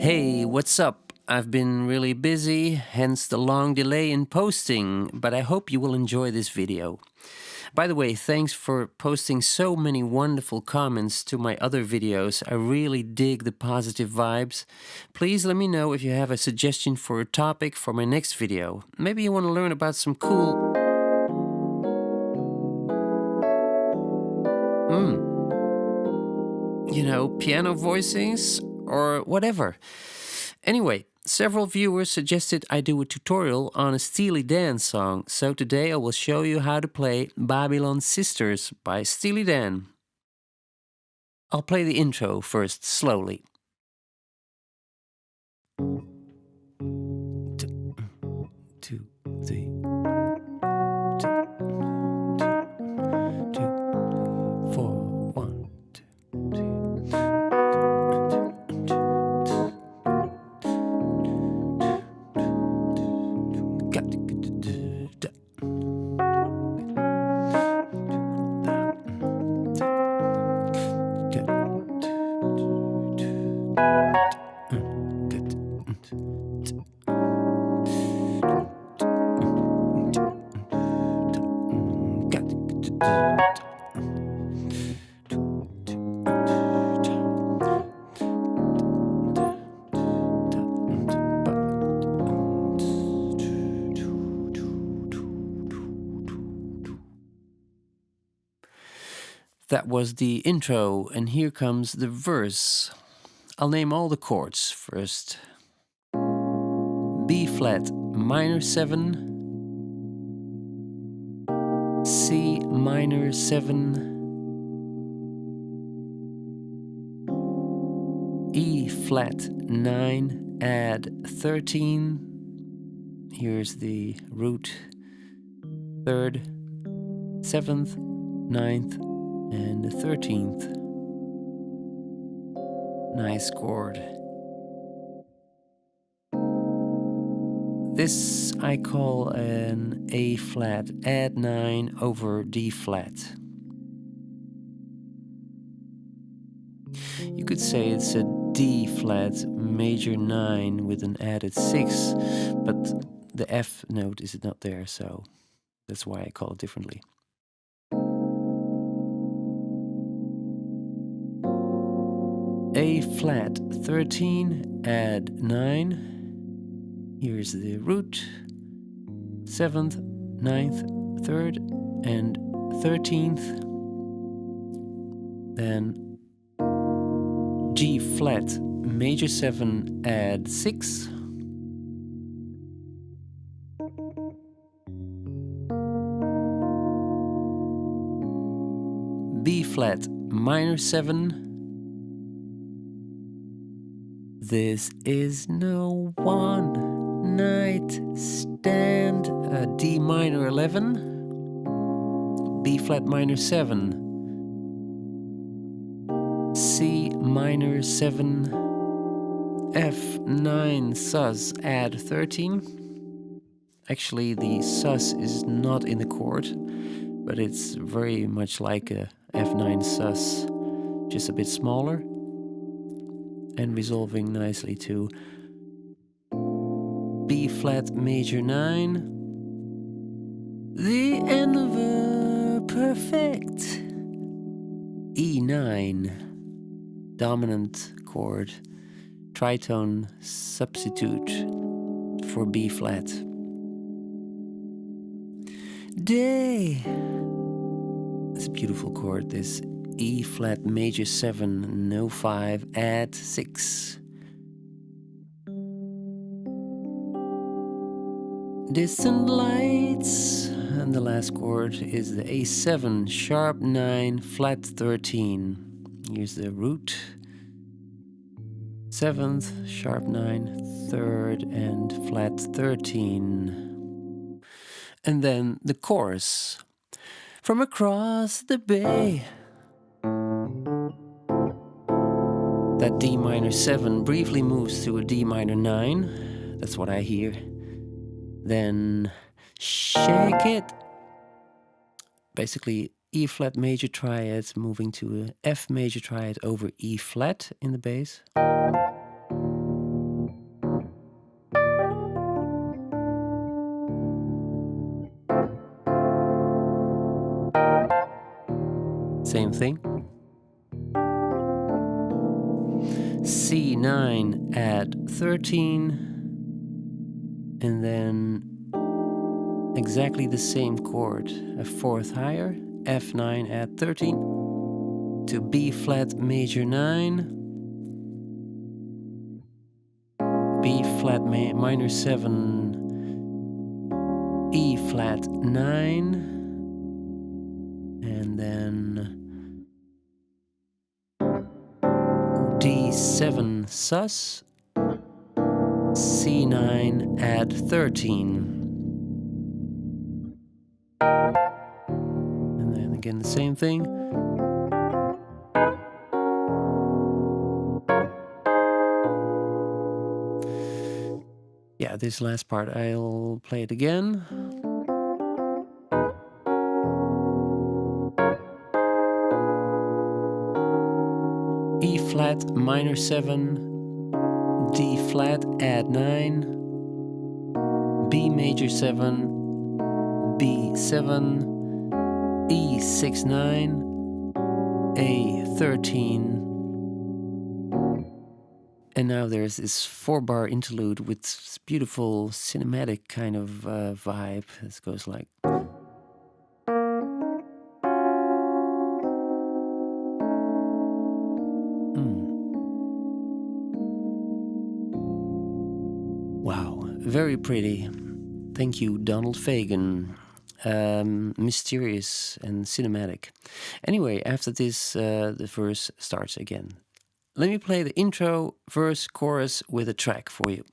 Hey, what's up? I've been really busy, hence the long delay in posting, but I hope you will enjoy this video. By the way, thanks for posting so many wonderful comments to my other videos. I really dig the positive vibes. Please let me know if you have a suggestion for a topic for my next video. Maybe you want to learn about some cool... piano voicings or whatever. Anyway, several viewers suggested I do a tutorial on a Steely Dan song, so today I will show you how to play Babylon Sisters by Steely Dan. I'll play the intro first, slowly. Two, three. That was the intro, and here comes the verse. I'll name all the chords first. B flat minor 7, C minor 7, E flat 9, add 13. Here's the root, 3rd, 7th, 9th, and the 13th. Nice chord. This I call an A flat, add 9 over D flat. You could say it's a D flat major 9 with an added 6, but the F note is not there, so that's why I call it differently. A flat 13, add 9. Here's the root, 7th, 9th, 3rd, and 13th. Then G flat major 7, add 6. B flat minor 7. This is no one night stand. D minor 11. B flat minor 7. C minor 7. F9 sus, add 13. Actually, the sus is not in the chord, but it's very much like a F9 sus, just a bit smaller. And resolving nicely to B flat major 9, the end of a perfect E9, dominant chord, tritone substitute for B flat. Day. It's a beautiful chord, this. E flat major 7, no 5, add 6. Distant lights, and the last chord is the A7, sharp 9, flat 13. Here's the root, 7th, sharp 9, 3rd, and flat 13. And then the chorus. From across the bay. That D minor 7 briefly moves to a D minor 9. That's what I hear. Then shake it. Basically E flat major triad moving to a F major triad over E flat in the bass. thing. C9 add 13, and then exactly the same chord, a fourth higher, F9 add 13, to B flat major 9, B flat minor 7, E flat 9, and then D7 sus, C9 add 13. And then again the same thing. Yeah, this last part I'll play it again. E flat minor 7, D flat add 9, B major 7, B7, E6 9, A13. And now there's this 4-bar interlude with this beautiful cinematic kind of vibe. This goes like. Wow, very pretty. Thank you, Donald Fagen. Mysterious and cinematic. Anyway, after this, the verse starts again. Let me play the intro, verse, chorus with a track for you.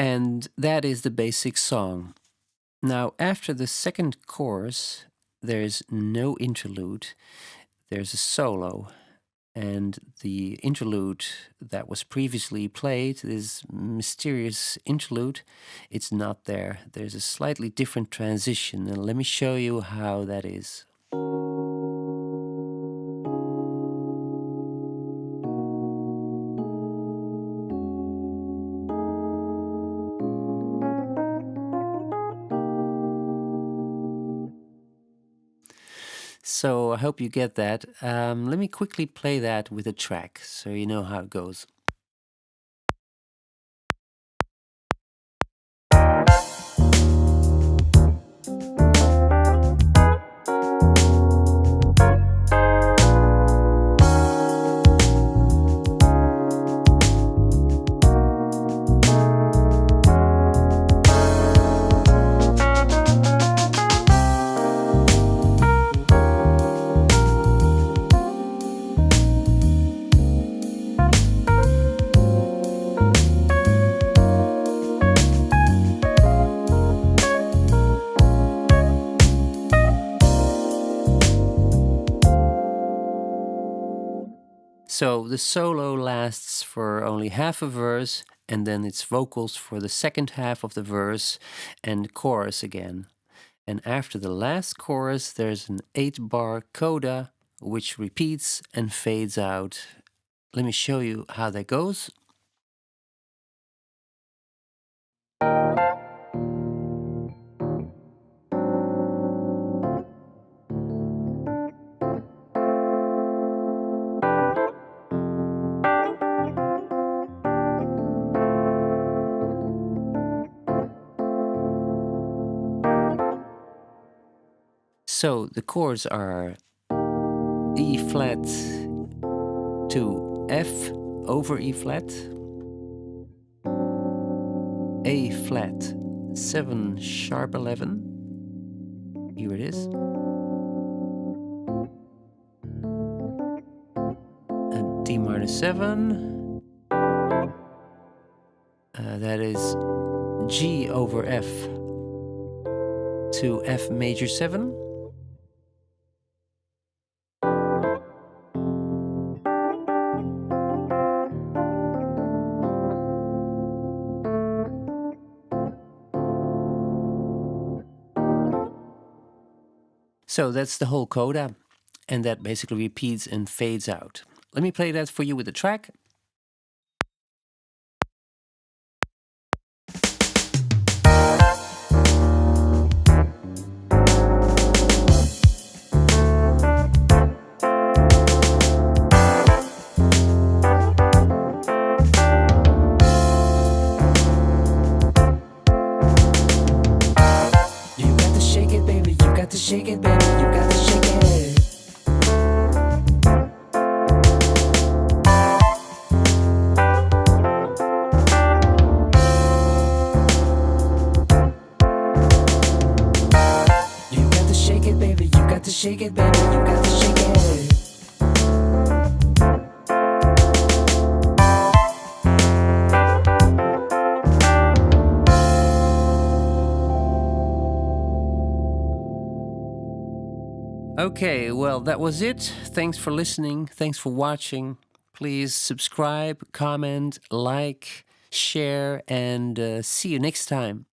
And that is the basic song. Now, after the second chorus, there's no interlude. There's a solo. And the interlude that was previously played, this mysterious interlude, it's not there. There's a slightly different transition. And let me show you how that is. So I hope you get that. Let me quickly play that with a track so you know how it goes. So the solo lasts for only half a verse, and then it's vocals for the second half of the verse and chorus again. And after the last chorus, there's an 8-bar coda, which repeats and fades out. Let me show you how that goes. So the chords are E flat to F over E flat, A flat 7 sharp 11, here it is, and D minor 7, that is G over F to F major 7, so that's the whole coda, and that basically repeats and fades out. Let me play that for you with the track. You got to shake it, baby, you got to shake it, baby, you got to shake it. Shake it, baby, you got to shake it. Okay, well, that was it. Thanks for listening. Thanks for watching. Please subscribe, comment, like, share, and see you next time.